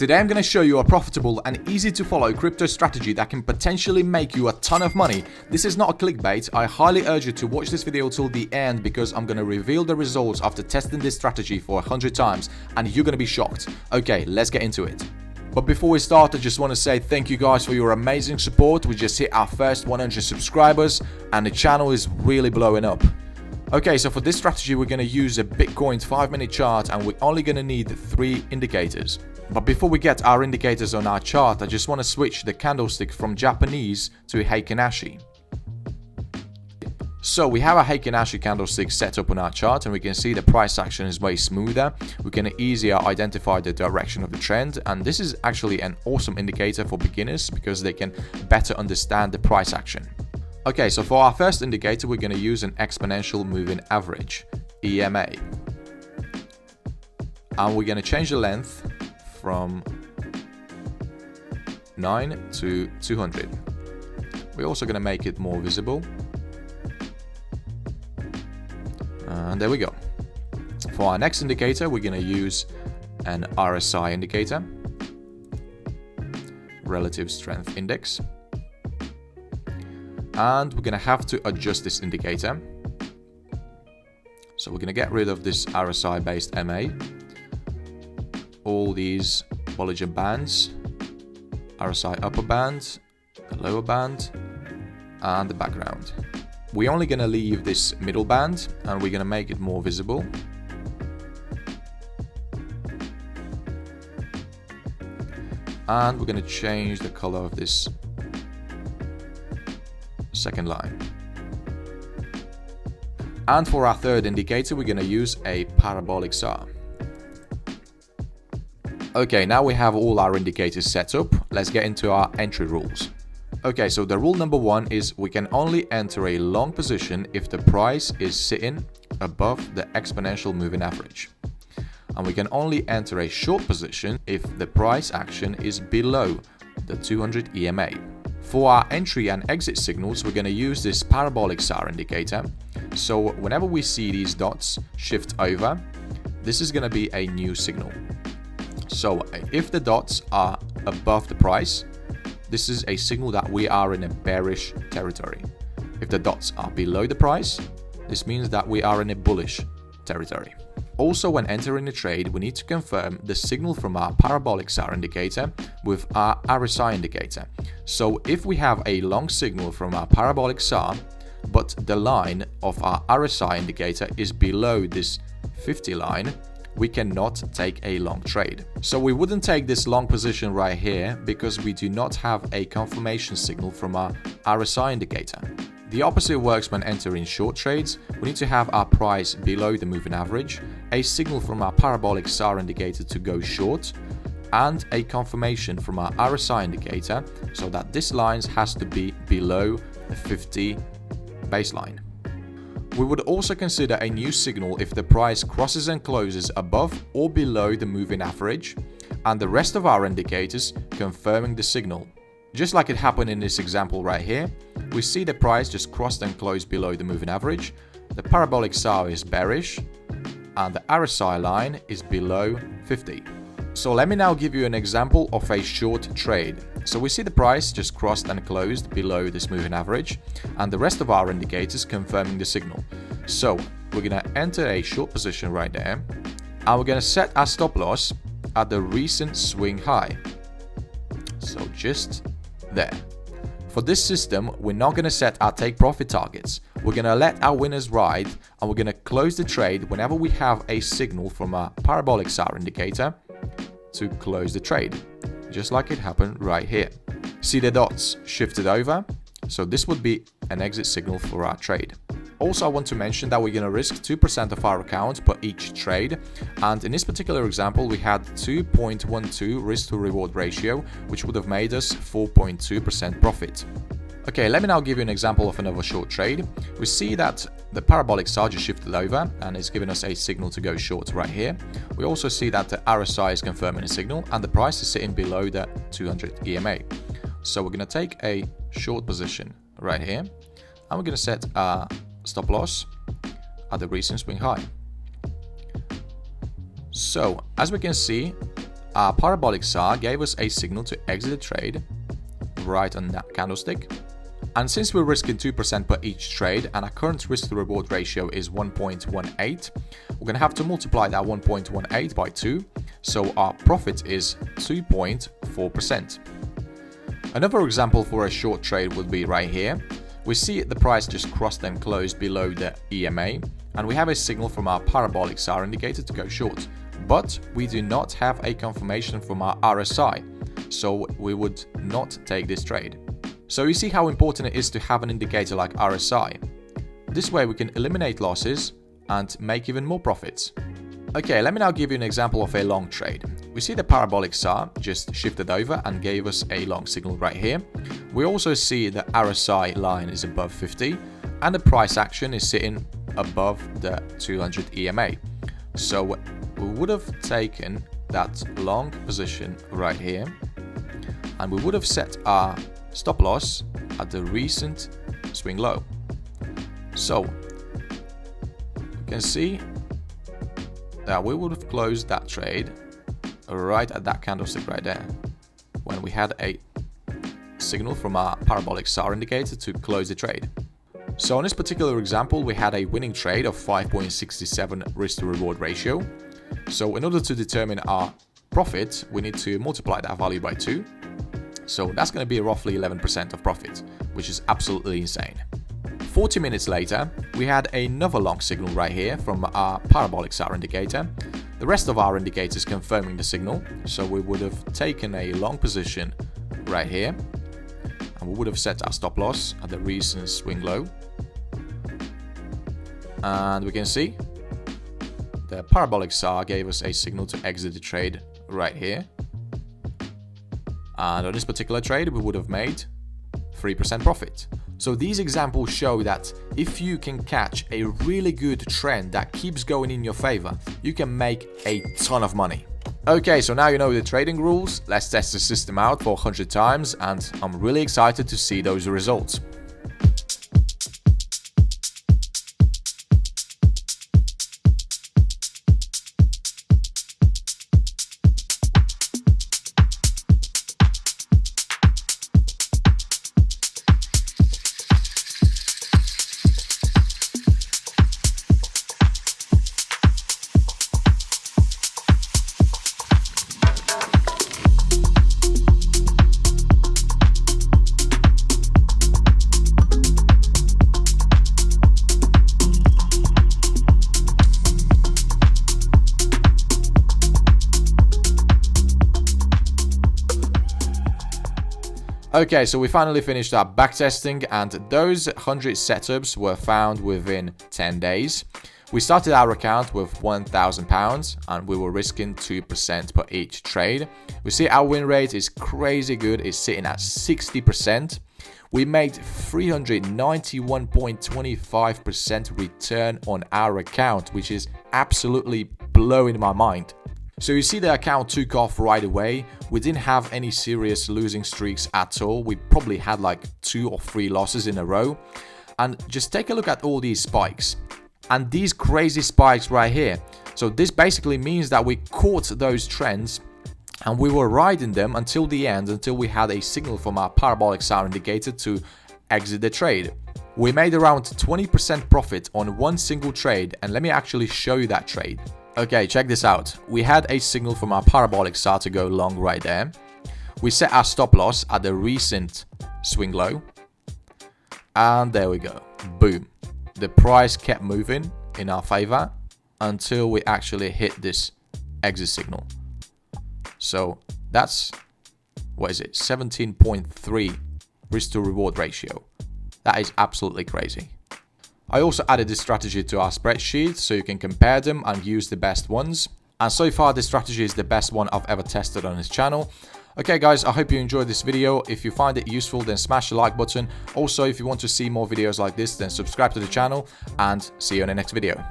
Today I'm going to show you a profitable and easy to follow crypto strategy that can potentially make you a ton of money. This is not a clickbait. I highly urge you to watch this video till the end because I'm going to reveal the results after testing this strategy for 100 times and you're going to be shocked. Okay, let's get into it. But before we start, I just want to say thank you guys for your amazing support. We just hit our first 100 subscribers and the channel is really blowing up. Okay, so for this strategy we're going to use a Bitcoin 5-minute chart and we're only going to need 3 indicators. But before we get our indicators on our chart, I just want to switch the candlestick from Japanese to Heikin Ashi. So we have a Heikin Ashi candlestick set up on our chart and we can see the price action is way smoother. We can easier identify the direction of the trend, and this is actually an awesome indicator for beginners because they can better understand the price action. Okay, so for our first indicator we're going to use an exponential moving average, EMA. And we're going to change the length from 9 to 200. We're also going to make it more visible. And there we go. For our next indicator, we're going to use an RSI indicator, Relative Strength Index. And we're going to have to adjust this indicator. So we're going to get rid of this RSI based MA. All these Bollinger Bands, RSI upper band, the lower band, and the background. We're only going to leave this middle band and we're going to make it more visible. And we're going to change the color of this second line. And for our third indicator, we're going to use a parabolic SAR. Okay, now we have all our indicators set up. Let's get into our entry rules. Okay, so the rule number 1 is we can only enter a long position if the price is sitting above the exponential moving average. And we can only enter a short position if the price action is below the 200 EMA. For our entry and exit signals, we're going to use this parabolic SAR indicator. So whenever we see these dots shift over, this is going to be a new signal. So if the dots are above the price, this is a signal that we are in a bearish territory. If the dots are below the price, this means that we are in a bullish territory. Also, when entering a trade, we need to confirm the signal from our parabolic SAR indicator with our RSI indicator. So if we have a long signal from our parabolic SAR, but the line of our RSI indicator is below this 50 line, we cannot take a long trade. So we wouldn't take this long position right here because we do not have a confirmation signal from our RSI indicator. The opposite works when entering short trades. We need to have our price below the moving average, a signal from our parabolic SAR indicator to go short, and a confirmation from our RSI indicator so that this line has to be below the 50 baseline. We would also consider a new signal if the price crosses and closes above or below the moving average, and the rest of our indicators confirming the signal. Just like it happened in this example right here, we see the price just crossed and closed below the moving average, the parabolic SAR is bearish, and the RSI line is below 50. So let me now give you an example of a short trade. So we see the price just crossed and closed below this moving average and the rest of our indicators confirming the signal. So we're going to enter a short position right there and we're going to set our stop loss at the recent swing high. So just there. For this system, we're not going to set our take profit targets. We're going to let our winners ride and we're going to close the trade whenever we have a signal from our parabolic SAR indicator to close the trade, just like it happened right here. See the dots shifted over? So this would be an exit signal for our trade. Also, I want to mention that we're going to risk 2% of our account per each trade, and in this particular example we had 2.12 risk to reward ratio, which would have made us 4.2% profit. Okay, let me now give you an example of another short trade. We see that the parabolic SAR just shifted over and it's giving us a signal to go short right here. We also see that the RSI is confirming a signal and the price is sitting below the 200 EMA. So we're going to take a short position right here and we're going to set our stop loss at the recent swing high. So as we can see, our parabolic SAR gave us a signal to exit the trade right on that candlestick. And since we're risking 2% per each trade and our current risk to reward ratio is 1.18, we're going to have to multiply that 1.18 by 2, so our profit is 2.4%. Another example for a short trade would be right here. We see the price just crossed and closed below the EMA, and we have a signal from our parabolic SAR indicator to go short, but we do not have a confirmation from our RSI, so we would not take this trade. So you see how important it is to have an indicator like RSI. This way we can eliminate losses and make even more profits. Okay, let me now give you an example of a long trade. We see the parabolic SAR just shifted over and gave us a long signal right here. We also see the RSI line is above 50 and the price action is sitting above the 200 EMA. So we would have taken that long position right here and we would have set our stop loss at the recent swing low. So you can see that we would have closed that trade right at that candlestick right there when we had a signal from our parabolic SAR indicator to close the trade. So in this particular example, we had a winning trade of 5.67 risk to reward ratio. So in order to determine our profit, we need to multiply that value by 2. So that's going to be roughly 11% of profit, which is absolutely insane. 40 minutes later, we had another long signal right here from our parabolic SAR indicator. The rest of our indicators confirming the signal, so we would have taken a long position right here, and we would have set our stop loss at the recent swing low. And we can see the parabolic SAR gave us a signal to exit the trade right here. And on this particular trade, we would have made 3% profit. So these examples show that if you can catch a really good trend that keeps going in your favor, you can make a ton of money. Okay, so now you know the trading rules. Let's test the system out for 100 times, and I'm really excited to see those results. Okay, so we finally finished our backtesting, and those 100 setups were found within 10 days. We started our account with £1,000 and we were risking 2% per each trade. We see our win rate is crazy good, it's sitting at 60%. We made 391.25% return on our account, which is absolutely blowing my mind. So you see the account took off right away. We didn't have any serious losing streaks at all. We probably had like 2 or 3 losses in a row. And just take a look at all these spikes. And these crazy spikes right here. So this basically means that we caught those trends and we were riding them until the end, until we had a signal from our parabolic SAR indicator to exit the trade. We made around 20% profit on one single trade, and let me actually show you that trade. Okay, check this out. We had a signal from our parabolic SAR to go long right there. We set our stop loss at the recent swing low. And there we go. Boom. The price kept moving in our favor until we actually hit this exit signal. So that's, what is it? 17.3 risk to reward ratio. That is absolutely crazy. I also added this strategy to our spreadsheet so you can compare them and use the best ones. And so far this strategy is the best one I've ever tested on this channel. Okay guys, I hope you enjoyed this video. If you find it useful, then smash the like button. Also, if you want to see more videos like this, then subscribe to the channel, and see you in the next video.